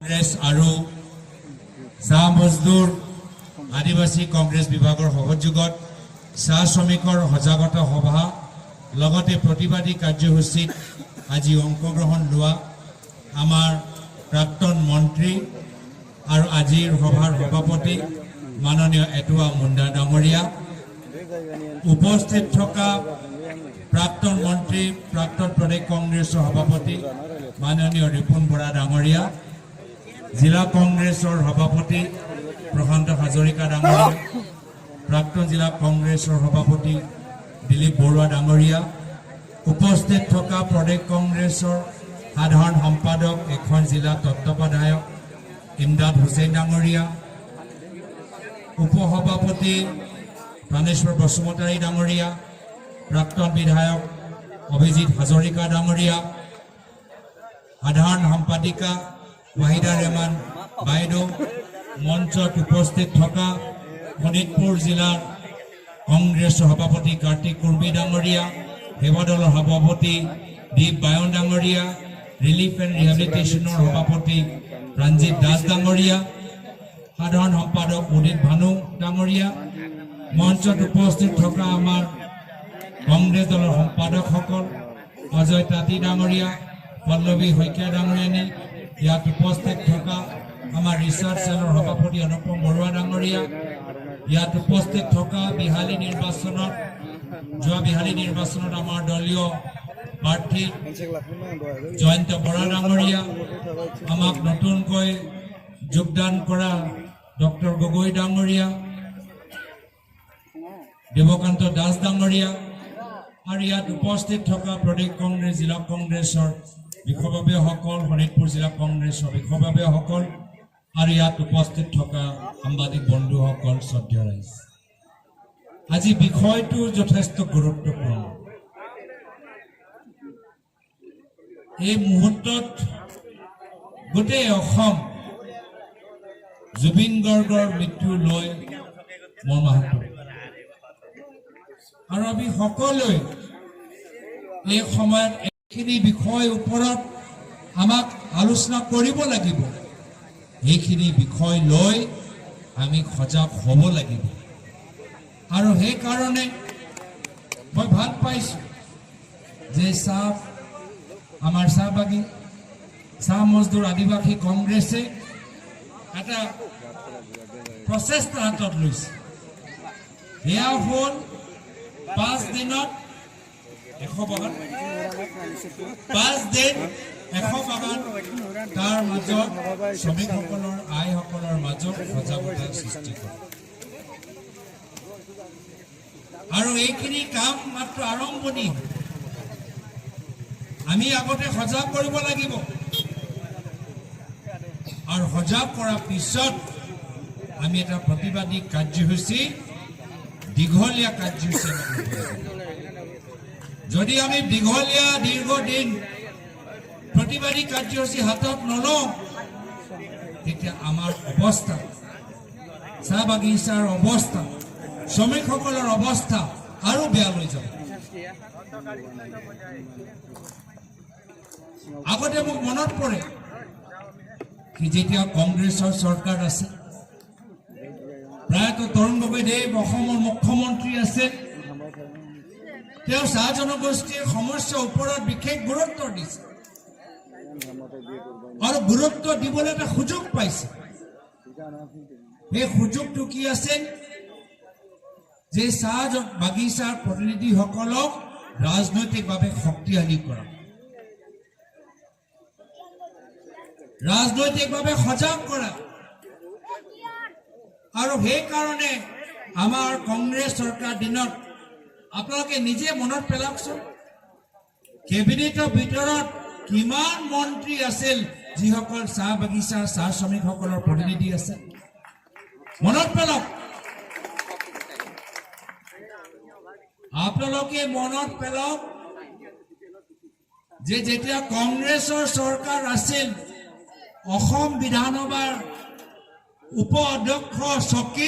কংগ্ৰেছ আৰু চাহ মজদুৰ আদিবাসী কংগ্ৰেছ বিভাগৰ সহযোগত চাহ শ্ৰমিকৰ সজাগতা সভা লগতে প্ৰতিবাদী কাৰ্যসূচীত আজি অংশগ্ৰহণ লোৱা আমাৰ প্ৰাক্তন মন্ত্ৰী আৰু আজিৰ সভাৰ সভাপতি মাননীয় এটুৱা মুণ্ডা ডাঙৰীয়া, উপস্থিত থকা প্ৰাক্তন মন্ত্ৰী প্ৰাক্তন প্ৰদেশ কংগ্ৰেছৰ সভাপতি মাননীয় ৰিপুন বৰা ডাঙৰীয়া, জিলা কংগ্ৰেছৰ সভাপতি প্ৰশান্ত হাজৰিকা ডাঙৰীয়া, প্ৰাক্তন জিলা কংগ্ৰেছৰ সভাপতি দিলীপ বৰুৱা ডাঙৰীয়া, উপস্থিত থকা প্ৰদেশ কংগ্ৰেছৰ সাধাৰণ সম্পাদক এখন জিলা তত্ত্বাৱধায়ক ইমদাদ হুছেইন ডাঙৰীয়া, উপসভাপতি প্ৰাণেশ্বৰ বসুমতাৰী ডাঙৰীয়া, প্ৰাক্তন বিধায়ক অভিজিৎ হাজৰিকা ডাঙৰীয়া, সাধাৰণ সম্পাদিকা ৱাহিদা ৰেহমান বাইদেউ, মঞ্চত উপস্থিত থকা শোণিতপুৰ জিলাৰ কংগ্ৰেছৰ সভাপতি কাৰ্তিক কুৰ্মী ডাঙৰীয়া, সেৱা দলৰ সভাপতি দীপ বায়ন ডাঙৰীয়া, ৰিলিফ এণ্ড ৰিহেবিলিটেশ্যনৰ সভাপতি ৰঞ্জিত দাস ডাঙৰীয়া, সাধাৰণ সম্পাদক উদিত ভানু ডাঙৰীয়া, মঞ্চত উপস্থিত থকা আমাৰ কংগ্ৰেছ দলৰ সম্পাদকসকল অজয় তাঁতী ডাঙৰীয়া, পল্লৱী শইকীয়া ডাঙৰীয়ানী, ইয়াত উপস্থিত থকা আমাৰ ৰিচাৰ্চ চেলৰ সভাপতি অনুপম বৰুৱা ডাঙৰীয়া, ইয়াত উপস্থিত থকা যোৱা বিহালী নিৰ্বাচনত আমাৰ দলীয় প্ৰাৰ্থী জয়ন্ত বৰা ডাঙৰীয়া, আমাক নতুনকৈ যোগদান কৰা ডক্টৰ গগৈ ডাঙৰীয়া, দেৱকান্ত দাস ডাঙৰীয়া, আৰু ইয়াত উপস্থিত থকা প্ৰদেশ কংগ্ৰেছ জিলা কংগ্ৰেছৰ বিষয়ববীয়াসকল, শোণিতপুৰ জিলা কংগ্ৰেছৰ বিষয়ববীয়াসকল, আৰু ইয়াত উপস্থিত থকা সাংবাদিক বন্ধুসকল, শ্ৰদ্ধেয় ৰাইজ, আজি বিষয়টো যথেষ্ট গুৰুত্বপূৰ্ণ। এই মুহূৰ্তত গোটেই অসম জুবিন গাৰ্গৰ মৃত্যু লৈ মৰ্মাহত, আৰু আমি সকলোৱে এই সময়ত এইখিনি বিষয়ৰ ওপৰত আমাক আলোচনা কৰিব লাগিব। এইখিনি বিষয় লৈ আমি সজাগ হ'ব লাগিব, আৰু সেইকাৰণে মই ভাল পাইছোঁ যে আমাৰ চাহ মজদুৰ আদিবাসী কংগ্ৰেছে এটা প্ৰচেষ্টা হাতত লৈছে। এয়া হ'ল 5 দিনত 100 বাগান, 5 দিন 100 বাগান, তাৰ মাজত শ্ৰমিকসকলৰ আইসকলৰ মাজত সজাগতা সৃষ্টি কৰে, আৰু এইখিনি কাম মাত্ৰ আৰম্ভণি। আমি আগতে সজাগ কৰিব লাগিব, আৰু সজাগ কৰাৰ পিছত আমি এটা প্ৰতিবাদী কাৰ্যসূচী, দীঘলীয়া কাৰ্যসূচী, যদি আমি দীৰ্ঘদিন প্ৰতিবাদী কাৰ্যসূচী হাতত নলওঁ, তেতিয়া আমাৰ অৱস্থা, চাহ বাগিচাৰ অৱস্থা, শ্ৰমিকসকলৰ অৱস্থা আৰু বেয়া হৈ যাব। আগতে মোক মনত পৰে কি যেতিয়া কংগ্ৰেছৰ চৰকাৰ আছে, প্ৰায়তঃ তৰুণ গগৈদেৱ অসমৰ মুখ্যমন্ত্ৰী আছে, তেওঁ চাহ জনগোষ্ঠীৰ সমস্যাৰ ওপৰত বিশেষ গুৰুত্ব দিছে, আৰু গুৰুত্ব দিবলৈ এটা সুযোগ পাইছে। এই সুযোগটো কি আছে? যে চাহ বাগিচাৰ প্ৰতিনিধিসকলক ৰাজনৈতিকভাৱে শক্তিশালী কৰা, ৰাজনৈতিকভাৱে সজাগ কৰা, আৰু সেইকাৰণে আমাৰ কংগ্ৰেছ চৰকাৰ দিনত আপোনালোকে নিজে মনত পেলাওকচোন, কেবিনেটৰ ভিতৰত কিমান মন্ত্ৰী আছিল যিসকল চাহ বাগিচাৰ চাহ শ্ৰমিকসকলৰ প্ৰতিনিধি আছে, মনত পেলাওক। আপোনালোকে মনত পেলাওক যে যেতিয়া কংগ্ৰেছৰ চৰকাৰ আছিল, অসম বিধানসভাৰ উপ অধ্যক্ষ চকী